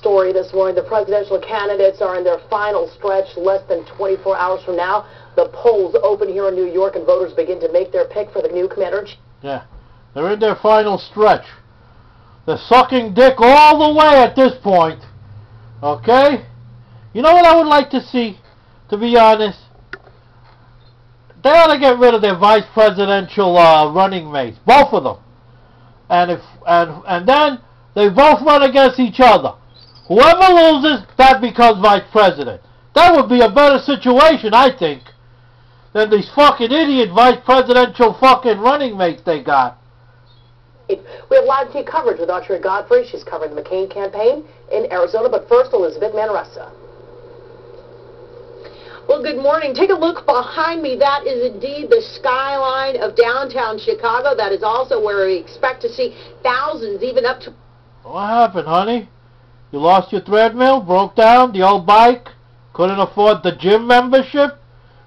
story this morning. The presidential candidates are in their final stretch less than 24 hours from now. The polls open here in New York and voters begin to make their pick for the new commander-in-chief. Yeah, they're in their final stretch. They're sucking dick all the way at this point. Okay? You know what I would like to see, to be honest? They ought to get rid of their vice presidential running mates, both of them. And then they both run against each other. Whoever loses, that becomes vice president. That would be a better situation, I think, than these fucking idiot vice presidential fucking running mates they got. We have live TV coverage with Autria Godfrey. She's covering the McCain campaign in Arizona. But first, Elizabeth Manresa. Well, good morning. Take a look behind me. That is indeed the skyline of downtown Chicago. That is also where we expect to see thousands, even up to... What happened, honey? You lost your treadmill? Broke down? The old bike? Couldn't afford the gym membership?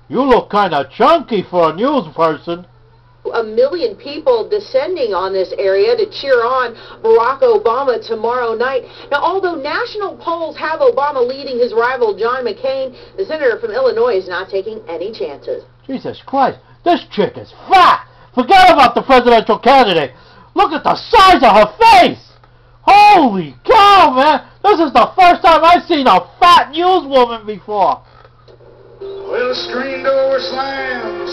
You look kind of chunky for a news person. 1 million people descending on this area to cheer on Barack Obama tomorrow night. Now, although national polls have Obama leading his rival John McCain, the senator from Illinois is not taking any chances. Jesus Christ, this chick is fat! Forget about the presidential candidate. Look at the size of her face! Holy cow, man! This is the first time I've seen a fat newswoman before. Well, the screen door slams.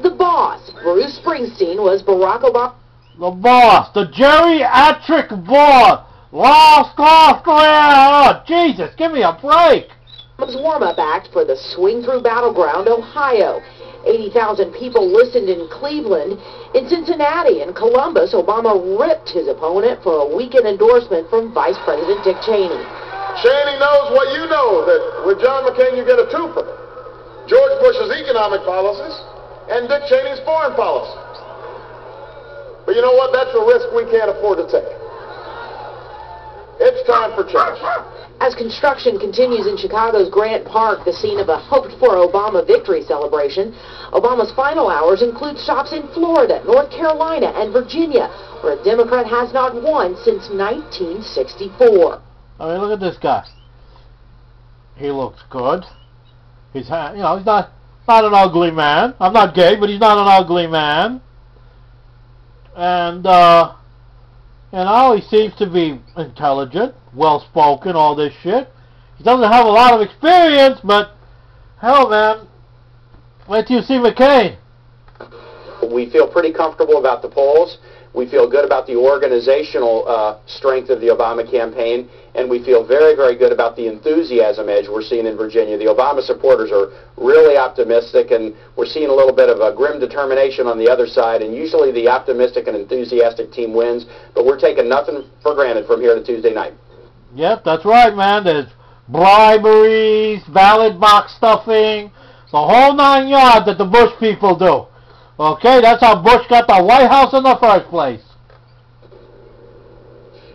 The boss, Bruce Springsteen, was Barack Obama. The boss, the geriatric boss, lost Australia. Oh, Jesus, give me a break. Warm-up act for the swing-through battleground, Ohio. 80,000 people listened in Cleveland. In Cincinnati and Columbus, Obama ripped his opponent for a weekend endorsement from Vice President Dick Cheney. Cheney knows what you know, that with John McCain you get a twofer. George Bush's economic policies and Dick Cheney's foreign policies. But you know what? That's a risk we can't afford to take. It's time for change. As construction continues in Chicago's Grant Park, the scene of a hoped-for Obama victory celebration, Obama's final hours include stops in Florida, North Carolina, and Virginia, where a Democrat has not won since 1964. I mean, look at this guy. He looks good. He's not an ugly man. I'm not gay, but he's not an ugly man. And, he seems to be intelligent, well-spoken, all this shit. He doesn't have a lot of experience, but, hell, man, wait till you see McCain. We feel pretty comfortable about the polls. We feel good about the organizational strength of the Obama campaign, and we feel very, very good about the enthusiasm edge we're seeing in Virginia. The Obama supporters are really optimistic, and we're seeing a little bit of a grim determination on the other side, and usually the optimistic and enthusiastic team wins, but we're taking nothing for granted from here to Tuesday night. Yep, that's right, man. There's briberies, ballot box stuffing, the whole 9 yards that the Bush people do. Okay, that's how Bush got the White House in the first place.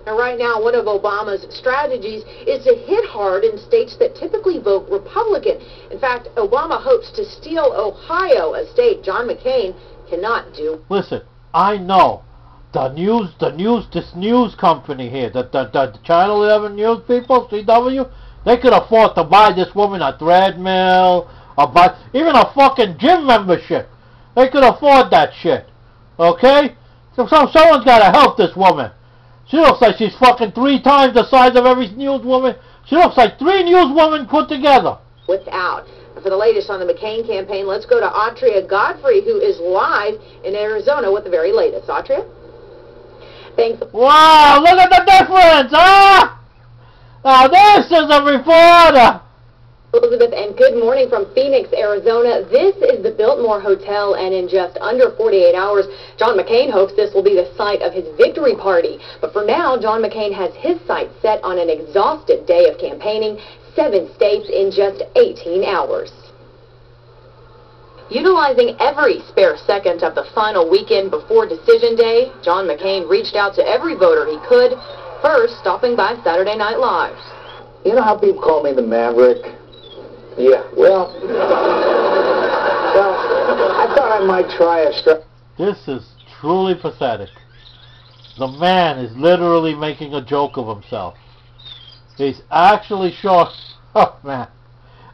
Now, right now, one of Obama's strategies is to hit hard in states that typically vote Republican. In fact, Obama hopes to steal Ohio, a state John McCain cannot do. Listen, I know this news company here, the Channel 11 news people, CW, they could afford to buy this woman a treadmill, even a fucking gym membership. They could afford that shit. Okay? So someone's got to help this woman. She looks like she's fucking 3 times the size of every newswoman. She looks like 3 newswomen put together. Without. For the latest on the McCain campaign, let's go to Autria Godfrey, who is live in Arizona with the very latest. Autria? Thanks. Wow, look at the difference, huh? Now this is a reporter. Elizabeth, and good morning from Phoenix, Arizona. This is the Biltmore Hotel, and in just under 48 hours, John McCain hopes this will be the site of his victory party. But for now, John McCain has his sights set on an exhaustive day of campaigning, 7 states in just 18 hours. Utilizing every spare second of the final weekend before Decision Day, John McCain reached out to every voter he could, first stopping by Saturday Night Live. You know how people call me the Maverick? Yeah, well, I thought I might try a strike. This is truly pathetic. The man is literally making a joke of himself. He's actually showing, oh man,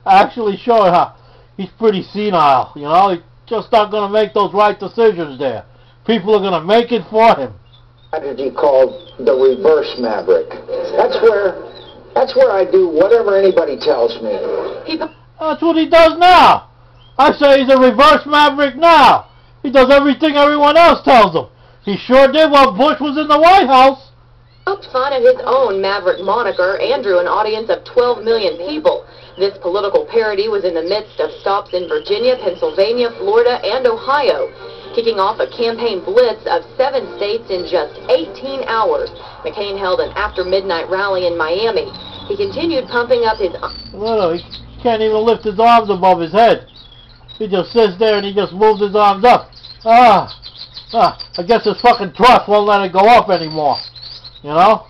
actually showing how he's pretty senile, you know. He's just not going to make those right decisions there. People are going to make it for him. Strategy called the reverse maverick. That's where I do whatever anybody tells me. That's what he does now. I say he's a reverse maverick now. He does everything everyone else tells him. He sure did while Bush was in the White House. Poked fun at his own Maverick moniker and drew an audience of 12 million people. This political parody was in the midst of stops in Virginia, Pennsylvania, Florida, and Ohio, kicking off a campaign blitz of 7 states in just 18 hours. McCain held an after-midnight rally in Miami. He continued pumping up his... No, he can't even lift his arms above his head. He just sits there and he just moves his arms up. I guess his fucking trust won't let it go up anymore. You know?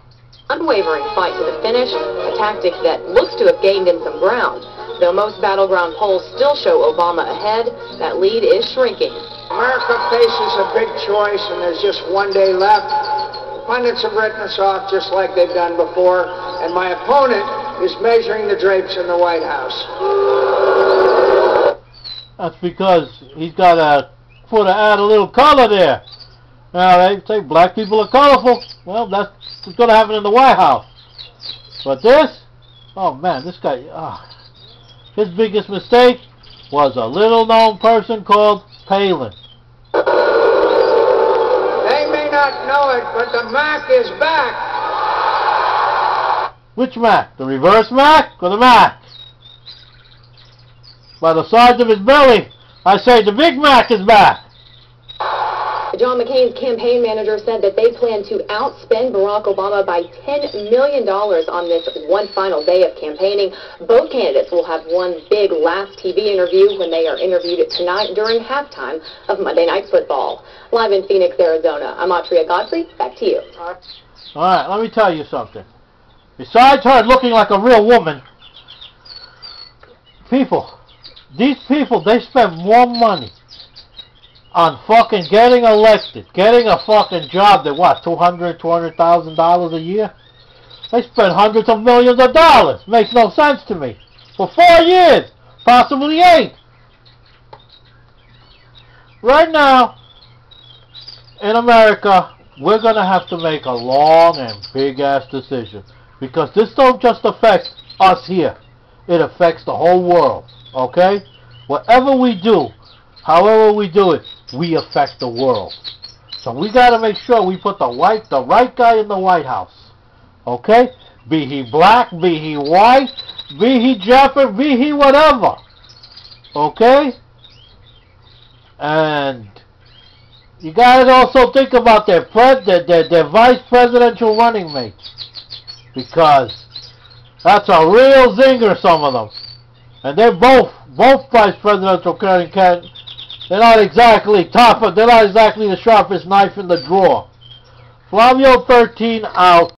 Unwavering fight to the finish, a tactic that looks to have gained him some ground. Though most battleground polls still show Obama ahead, that lead is shrinking. America faces a big choice, and there's just one day left. The pundits have written us off just like they've done before, and my opponent is measuring the drapes in the White House. That's because he's got to add a little color there. Now, they say black people are colorful. Well, that's what's going to happen in the White House. But this, oh man, this guy, his biggest mistake was a little-known person called Palin. They may not know it, but the Mac is back. Which Mac? The reverse Mac or the Mac? By the size of his belly, I say the Big Mac is back. John McCain's campaign manager said that they plan to outspend Barack Obama by $10 million on this one final day of campaigning. Both candidates will have one big last TV interview when they are interviewed tonight during halftime of Monday Night Football. Live in Phoenix, Arizona, I'm Autria Godfrey. Back to you. All right, let me tell you something. Besides her looking like a real woman, these people, they spend more money on fucking getting elected, getting a fucking job than what, $200,000 a year? They spend hundreds of millions of dollars. Makes no sense to me. For 4 years, possibly 8. Right now, in America, we're going to have to make a long and big-ass decision. Because this don't just affect us here. It affects the whole world. Okay? Whatever we do, however we do it, we affect the world. So we got to make sure we put the right guy in the White House. Okay? Be he black, be he white, be he Japanese, be he whatever. Okay? And you guys also think about their vice presidential running mates. Because that's a real zinger, some of them. And they're both vice presidential candidates. They're not exactly they're not exactly the sharpest knife in the drawer. Flavio 13 out.